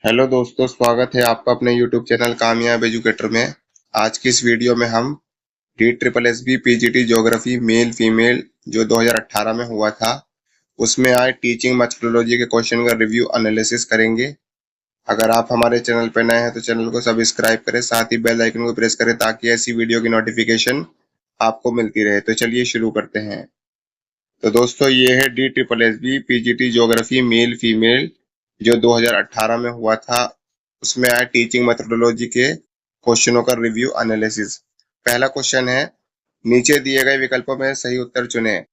Hello दोस्तों, स्वागत है आपका अपने YouTube चैनल कामयाब एजुकेटर में। आज की इस वीडियो में हम DSSB PGT geography male female जो 2018 में हुआ था उसमें आए टीचिंग मेथोडोलॉजी के क्वेश्चन का रिव्यू एनालिसिस करेंगे। अगर आप हमारे चैनल पर नए हैं तो चैनल को सब्सक्राइब करें, साथ ही बेल आइकन को प्रेस करें ताकि ऐसी वीडियो की नोटिफिकेशन आपको मिलती रहे। तो चलिए शुरू करते हैं। तो दोस्तों, ये है DSSB PGT geography male female जो 2018 में हुआ था। उसमें आया टीचिंग मेथोडोलॉजी के क्वेश्चनों का रिव्यू एनालिसिस। पहला क्वेश्चन है, नीचे दिए गए विकल्पों में सही उत्तर चुनें।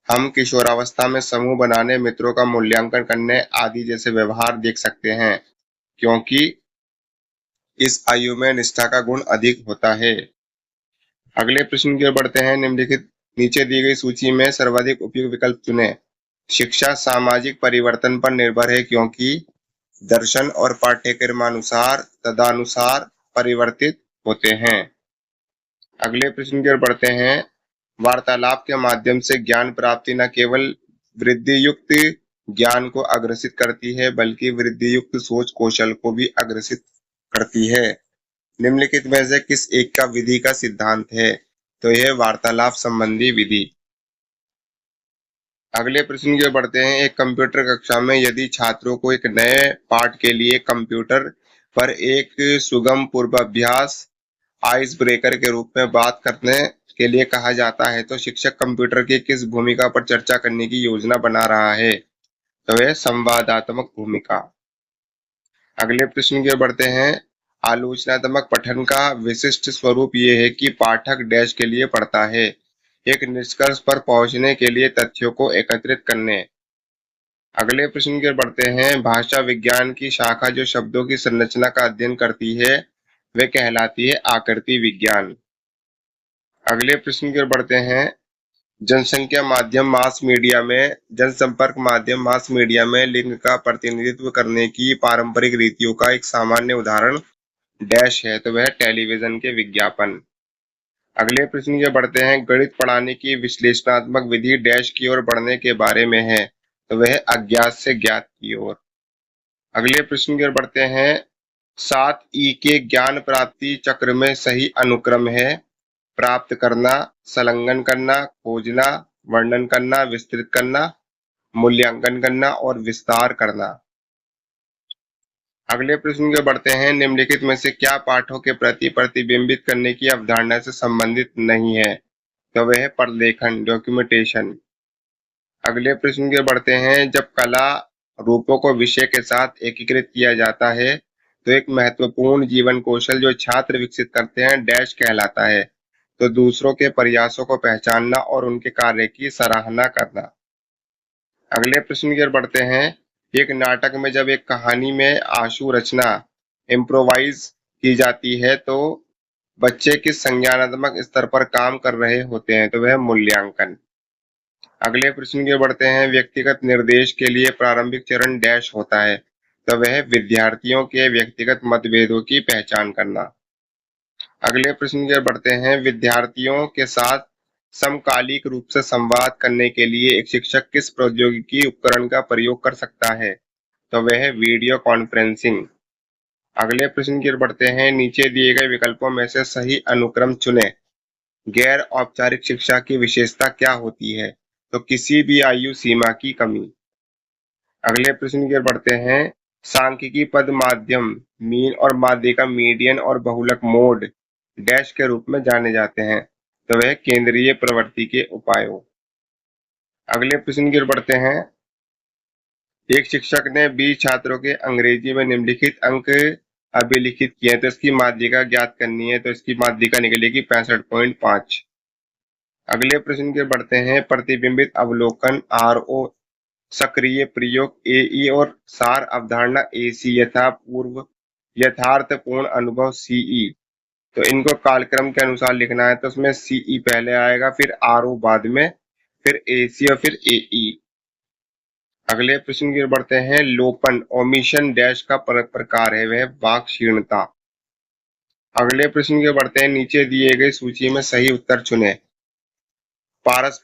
हम किशोरावस्था में समूह बनाने, मित्रों का मूल्यांकन करने आदि जैसे व्यवहार देख सकते हैं क्योंकि इस आयु में निष्ठा का गुण अधिक होता है। अगले प्रश्न की ओर बढ़ते हैं। निम्नलिखित नीचे दी गई सूची में सर्वाधिक उपयुक्त विकल्प चुनें। शिक्षा सामाजिक परिवर्तन पर निर्भर है क्योंकि दर्शन और पाठ्यक्रमानुसार तदनुसार परिवर्तित होते हैं। अगले प्रश्न की ओर बढ़ते हैं। वार्तालाप के माध्यम से ज्ञान प्राप्ति न केवल वृद्धि युक्त ज्ञान को अग्रसित करती है बल्कि वृद्धि युक्त सोच कौशल को भी अग्रसित करती है। निम्नलिखित में से किस एक का विधि का सिद्धांत है? तो यह वार्तालाप संबंधी विधि। अगले प्रश्न की ओर बढ़ते हैं। एक कंप्यूटर कक्षा में यदि छात्रों को एक नए पाठ के लिए कंप्यूटर पर एक सुगम पूर्वाभ्यास आइस ब्रेकर के रूप में बात करने के लिए कहा जाता है तो शिक्षक कंप्यूटर की किस भूमिका पर चर्चा करने की योजना बना रहा है? तो यह संवादात्मक भूमिका। अगले प्रश्न की ओर बढ़ते हैं। आलोचनात्मक पठन का विशिष्ट स्वरूप ये है कि पाठक डैश के लिए पढ़ता है, एक निष्कर्ष पर पहुंचने के लिए तथ्यों को एकत्रित करने। अगले प्रश्न की ओर बढ़ते हैं। भाषा विज्ञान की शाखा जो शब्दों की संरचना का अध्ययन करती है वे कहलाती है आकृति विज्ञान। अगले प्रश्न की ओर बढ़ते हैं। जनसंख्या माध्यम मास मीडिया में जनसंपर्क माध्यम मास मीडिया में लिंग का प्रतिनिधित्व करने की पारंपरिक रीतियों का एक सामान्य उदाहरण डैश है, तो वह टेलीविजन के विज्ञापन। अगले प्रश्न की ओर बढ़ते हैं। गणित पढ़ाने की विश्लेषणात्मक विधि डैश की ओर बढ़ने के बारे में है, तो वह अज्ञात से ज्ञात की ओर। अगले प्रश्न की ओर बढ़ते हैं। 7 ई के ज्ञान प्राप्ति चक्र में सही अनुक्रम है प्राप्त करना, संलग्न करना, खोजना, वर्णन करना, विस्तृत करना, मूल्यांकन करना और विस्तार करना। अगले प्रश्न की ओर बढ़ते हैं। निम्नलिखित में से क्या पाठों के प्रति प्रतिबिंबित करने की अवधारणा से संबंधित नहीं है? तो वह है प्रलेखन, डॉक्यूमेंटेशन। अगले प्रश्न की ओर बढ़ते हैं। जब कला रूपों को विषय के साथ एकीकृत किया जाता है तो एक महत्वपूर्ण जीवन कौशल जो छात्र विकसित करते हैं डैश कहलाता है, तो दूसरों के प्रयासों को पहचानना और उनके कार्य की सराहना करना। अगले प्रश्न की ओर बढ़ते हैं। एक नाटक में जब एक कहानी में आशु रचना इम्प्रोवाइज की जाती है तो बच्चे किस संज्ञानात्मक स्तर पर काम कर रहे होते हैं? तो वह मूल्यांकन। अगले प्रश्न की ओर बढ़ते हैं। व्यक्तिगत निर्देश के लिए प्रारंभिक चरण डैश होता है, तो वह विद्यार्थियों के व्यक्तिगत मतभेदों की पहचान करना। अगले प्रश्न की ओर बढ़ते हैं। विद्यार्थियों के साथ समकालिक रूप से संवाद करने के लिए एक शिक्षक किस प्रौद्योगिकी उपकरण का प्रयोग कर सकता है? तो वह है वीडियो कॉन्फ्रेंसिंग। अगले प्रश्न की ओर बढ़ते हैं। नीचे दिए गए विकल्पों में से सही अनुक्रम चुनें। गैर औपचारिक शिक्षा की विशेषता क्या होती है? तो किसी भी आयु सीमा की कमी। अगले प्रश्न की ओर बढ़ते हैं। सांख्यिकी पद माध्यम मीन और माध्यिका मीडियन और बहुलक मोड डैश के रूप में जाने जाते हैं, तो वह केंद्रीय प्रवृत्ति के उपायों। अगले प्रश्न की ओर बढ़ते हैं। एक शिक्षक ने 20 छात्रों के अंग्रेजी में निम्नलिखित अंक अभिलिखित किए हैं, तो इसकी माध्यिका ज्ञात करनी है, तो इसकी माध्यिका निकलेगी 65.5। अगले प्रश्न की ओर बढ़ते हैं। प्रतिबिंबित अवलोकन RO, सक्रिय प्रयोग AE और सार अवधारणा AC, यथार्थपूर्ण अनुभव CE। तो इनको कालक्रम के अनुसार लिखना है, तो उसमें CE पहले आएगा, फिर RO बाद में, फिर AC और फिर AE। अगले प्रश्न की ओर बढ़ते हैं। लोपन ओमिशन डैश का प्रकार है, वह वाक् क्षीणता। अगले प्रश्न की ओर बढ़ते हैं। नीचे दिए गए सूची में सही उत्तर चुनें। पारस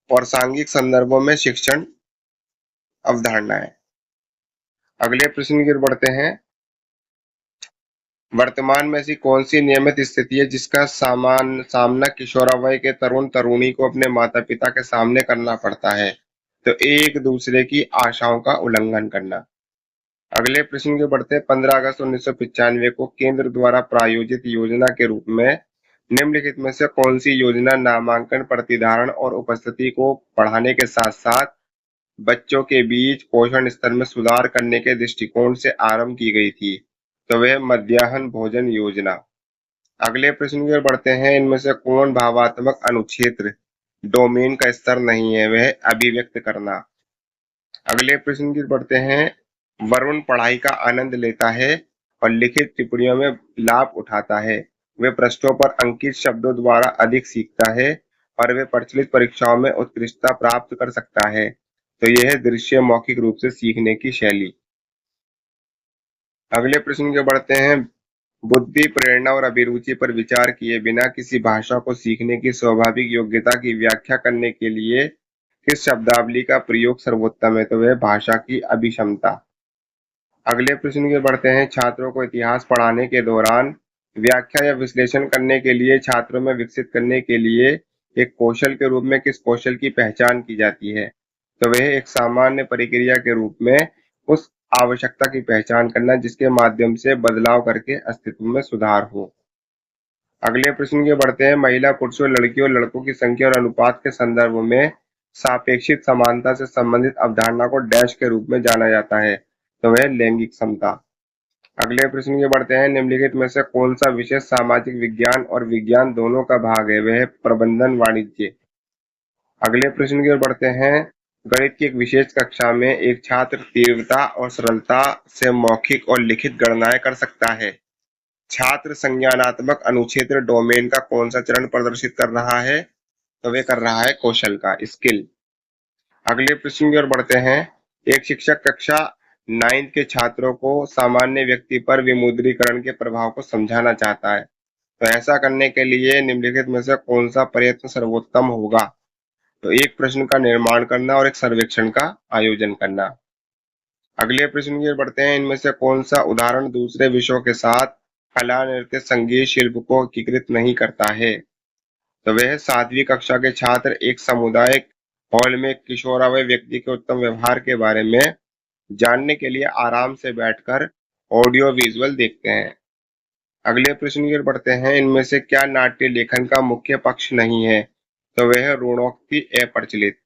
प्रासंगिक संदर्भों में शिक्षण अवधारणाएं। अगले प्रश्न की ओर बढ़ते हैं। वर्तमान में ऐसी कौन सी नियमित स्थिति है जिसका सामना किशोरावय के तरुण तरुणी को अपने माता पिता के सामने करना पड़ता है? तो एक दूसरे की आशाओं का उल्लंघन करना। अगले प्रश्न के बढ़ते 15 अगस्त 1995 को केंद्र द्वारा प्रायोजित योजना के रूप में निम्नलिखित में से कौन सी योजना नामांकन प्रतिधारण और उपस्थिति को बढ़ाने के साथ साथ बच्चों के बीच पोषण स्तर में सुधार करने के दृष्टिकोण से आरंभ की गई थी? तो वह मध्याह्न भोजन योजना। अगले प्रश्न की ओर बढ़ते हैं, इनमें से कौन भावात्मक अनुक्षेत्र डोमेन का स्तर नहीं है? वह अभिव्यक्त करना। अगले प्रश्न की ओर बढ़ते हैं, वरुण पढ़ाई का आनंद लेता है और लिखित टिप्पणियों में लाभ उठाता है। वे पृष्ठों पर अंकित शब्दों द्वारा अधिक सीखता है और वे प्रचलित परीक्षाओं में उत्कृष्टता प्राप्त कर सकता है। तो यह है दृश्य मौखिक रूप से सीखने की शैली। अगले प्रश्न के बढ़ते हैं, बुद्धि, प्रेरणा और अभिरुचि पर विचार किए बिना किसी भाषा को सीखने की स्वाभाविक योग्यता की व्याख्या करने के लिए किस शब्दावली का प्रयोग सर्वोत्तम है? तो वह भाषा की अभिक्षमता। अगले प्रश्न की ओर बढ़ते हैं, छात्रों को इतिहास पढ़ाने के दौरान व्याख्या या विश्लेषण करने के लिए छात्रों में विकसित करने के लिए एक कौशल के रूप में किस कौशल की पहचान की जाती है? तो वह एक सामान्य प्रक्रिया के रूप में उस आवश्यकता की पहचान करना जिसके माध्यम से बदलाव करके अस्तित्व में सुधार हो। अगले प्रश्न की ओर बढ़ते हैं, महिला, पुरुषों, लड़कियों, लड़कों की संख्या और अनुपात के संदर्भ में सापेक्षिक समानता से संबंधित अवधारणा को डैश के रूप में जाना जाता है? तो वह लैंगिक समता। अगले प्रश्न की बढ़ते हैं, निम्नलिखित में से कौन सा विषय सामाजिक विज्ञान और विज्ञान दोनों का भाग है? वह प्रबंधन वाणिज्य। अगले प्रश्न की ओर बढ़ते हैं, गणित की एक विशेष कक्षा में एक छात्र तीव्रता और सरलता से मौखिक और लिखित गणनाएं कर सकता है। छात्र संज्ञानात्मक अनुक्षेत्र डोमेन का कौन सा चरण प्रदर्शित कर रहा है? तो वे कर रहा है कौशल का, स्किल। अगले प्रश्न की ओर बढ़ते हैं, एक शिक्षक कक्षा 9th के छात्रों को सामान्य व्यक्ति पर विमुद्रीकरण के प्रभाव को समझाना चाहता है। तो ऐसा करने के लिए निम्नलिखित में से कौन सा प्रयत्न सर्वोत्तम होगा? तो एक प्रश्न का निर्माण करना और एक सर्वेक्षण का आयोजन करना। अगले प्रश्न की ओर बढ़ते हैं, इनमें से कौन सा उदाहरण दूसरे विषयों के साथ कला, नृत्य, संगीत, शिल्प को एकीकृत नहीं करता है? तो वह 7वीं कक्षा के छात्र एक सामुदायिक हॉल में किशोरावय व्यक्ति के उत्तम व्यवहार के बारे में जानने के लिए आराम से बैठकर ऑडियो विजुअल देखते हैं। अगले प्रश्न की ओर बढ़ते हैं, इनमें से क्या नाट्य लेखन का मुख्य पक्ष नहीं है? तो वह ऋणोक्ति अप्रचलित।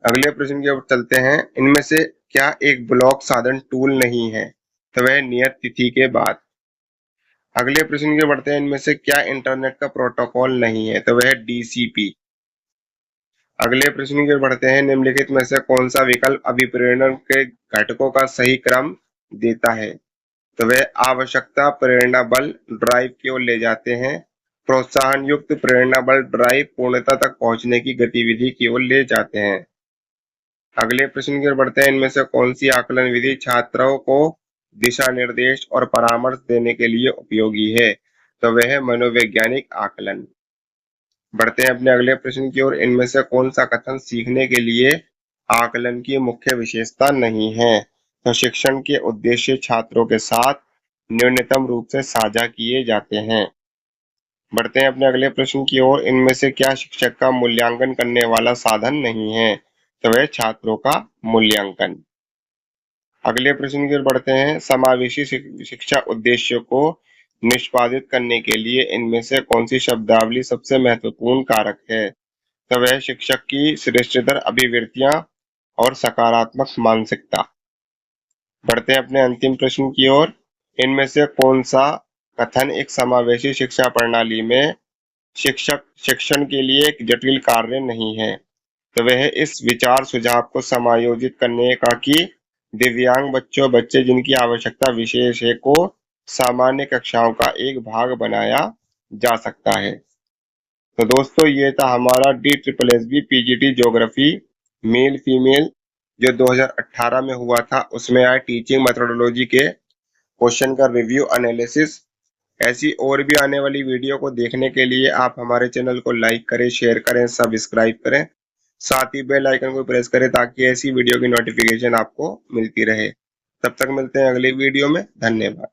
अगले प्रश्न की ओर चलते हैं, इनमें से क्या एक ब्लॉक साधन टूल नहीं है? तो वह नियत तिथि के बाद। अगले प्रश्न की ओर बढ़ते हैं, इनमें से क्या इंटरनेट का प्रोटोकॉल नहीं है? तो वह डीसीपी। अगले प्रश्न की ओर बढ़ते हैं, निम्नलिखित में से कौन सा विकल्प अभिप्रेरण के घटकों का सही क्रम देता है? तो वह आवश्यकता प्रेरणा बल ड्राइव की ओर ले जाते हैं, प्रोत्साहन युक्त प्रेरणा बल ड्राइव पूर्णता तक पहुंचने की गतिविधि की ओर ले जाते हैं। अगले प्रश्न की ओर बढ़ते हैं, इनमें से कौन सी आकलन विधि छात्रों को दिशा निर्देश और परामर्श देने के लिए उपयोगी है? तो वह है मनोवैज्ञानिक आकलन। बढ़ते हैं अपने अगले प्रश्न की ओर, इनमें से कौन सा कथन सीखने के लिए आकलन की मुख्य विशेषता नहीं है? तो शिक्षण के उद्देश्य छात्रों के साथ न्यूनतम रूप से साझा किए जाते हैं। बढ़ते हैं अपने अगले प्रश्न की ओर, इनमें से क्या शिक्षक का मूल्यांकन करने वाला साधन नहीं है? तो वह छात्रों का मूल्यांकन। अगले प्रश्न की ओर बढ़ते हैं, समावेशी शिक्षा उद्देश्यों को निष्पादित करने के लिए इनमें से कौन सी शब्दावली सबसे महत्वपूर्ण कारक है? तो वह शिक्षक की श्रेष्ठतर अभिवृत्तियां और सकारात्मक मानसिकता। बढ़ते हैं अपने अंतिम प्रश्न की ओर, इनमें से कौन सा कथन एक समावेशी शिक्षा प्रणाली में शिक्षक शिक्षण के लिए एक जटिल कार्य नहीं है? तो वह इस विचार सुझाव को समायोजित करने का कि दिव्यांग बच्चे जिनकी आवश्यकता विशेष है को सामान्य कक्षाओं का एक भाग बनाया जा सकता है। तो दोस्तों ये था हमारा DSSB PGT geography male female जो 2018 में हुआ था, उसमें आए टीचिंग मेथोडोलॉजी के क्वेश्चन का रिव्यू एनालिसिस। ऐसी और भी आने वाली वीडियो को देखने के लिए आप हमारे चैनल को लाइक करें, शेयर करें, सब्सक्राइब करें, साथ ही बेल आइकन को प्रेस करें ताकि ऐसी वीडियो की नोटिफिकेशन आपको मिलती रहे। तब तक मिलते हैं अगली वीडियो में। धन्यवाद।